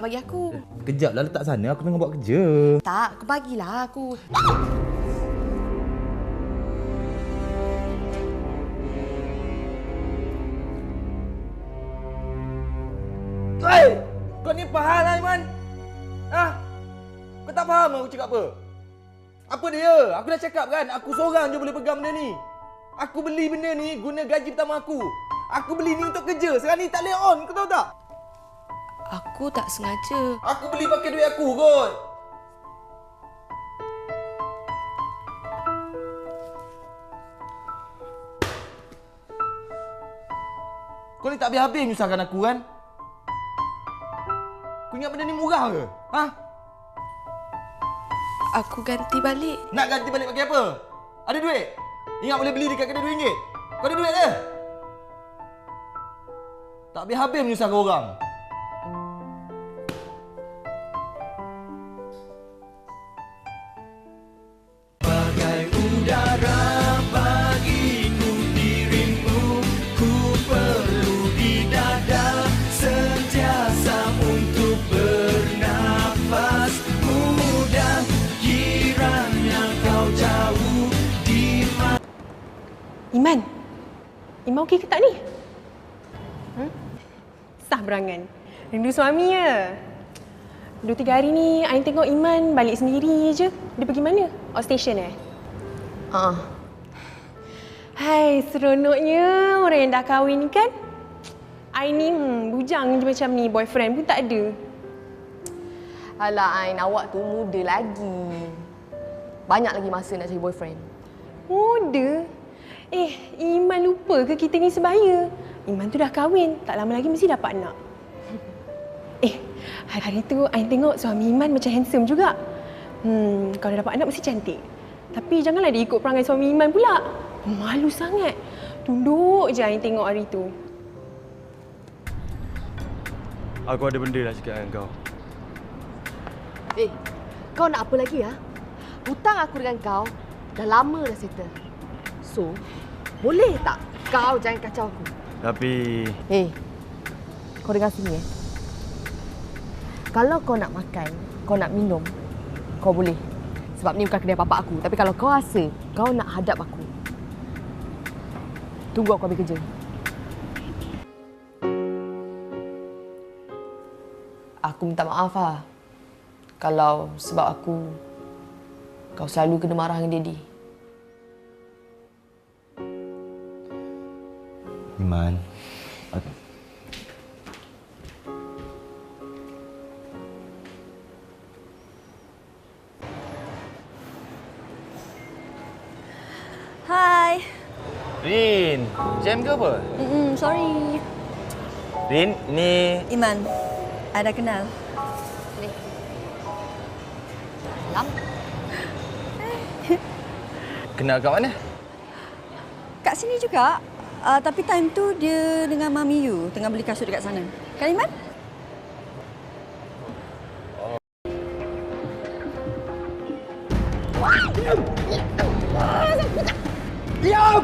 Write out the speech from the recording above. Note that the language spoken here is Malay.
Bagi aku. Kejap lah, letak sana. Aku tengah buat kerja. Tak, bagilah aku. Hei! Kau ni faham lah, Iman? Kau tak faham aku cakap apa? Apa dia? Aku dah cakap kan, aku seorang je boleh pegang benda ni. Aku beli benda ni guna gaji pertama aku. Aku beli ni untuk kerja. Sekarang ni tak boleh on, kau tahu tak? Aku tak sengaja. Aku beli pakai duit aku kot. Kau ni tak habis-habis nyusahkan aku kan? Kau ingat benda ni murah ke? Aku ganti balik. Nak ganti balik pakai apa? Ada duit? Ingat boleh beli dekat kedai RM2? Kau ada duit ke? Tak habis-habis menyusahkan orang. Bagai udara bagiku dirimu, ku perlu di dada sentiasa untuk bernafas. Mudah kiranya kau jauh di mana. Iman okey ke tak ni? Sah berangan. Rindu suami ya. 2-3 hari ni, Ain tengok Iman balik sendiri je. Dia pergi mana? Outstation Hai, seronoknya orang yang dah kahwin ni kan? Ain ni bujang je macam ni, boyfriend pun tak ada. Alah Ain, awak tu muda lagi. Banyak lagi masa nak cari boyfriend. Muda? Iman lupa ke kita ni sebaya? Iman tu dah kahwin, tak lama lagi mesti dapat anak. Hari tu Ain tengok suami Iman macam handsome juga. Kalau dapat anak mesti cantik. Tapi janganlah dia ikut perangai suami Iman pula. Malu sangat. Tunduk je Ain tengok hari tu. Aku ada benda nak cakap dengan kau. Kau nak apa lagi ya? Hutang aku dengan kau dah lama dah settle. So, boleh tak kau jangan kacau aku? Tapi... Kau dengar sini Kalau kau nak makan, kau nak minum, kau boleh. Sebab ni bukan kedai bapak aku. Tapi kalau kau rasa kau nak hadap aku, tunggu aku habis kerja. Aku minta maaf kalau sebab aku, kau selalu kena marah dengan Daddy. Iman, Hai. Rin, jam ke apa? Sorry. Rin, ni... Iman, I dah kenal. Salam. Kenal kat mana? Kat sini juga. Tapi time tu dia dengan Mami You tengah beli kasut dekat sana. Kan Iman? Diam!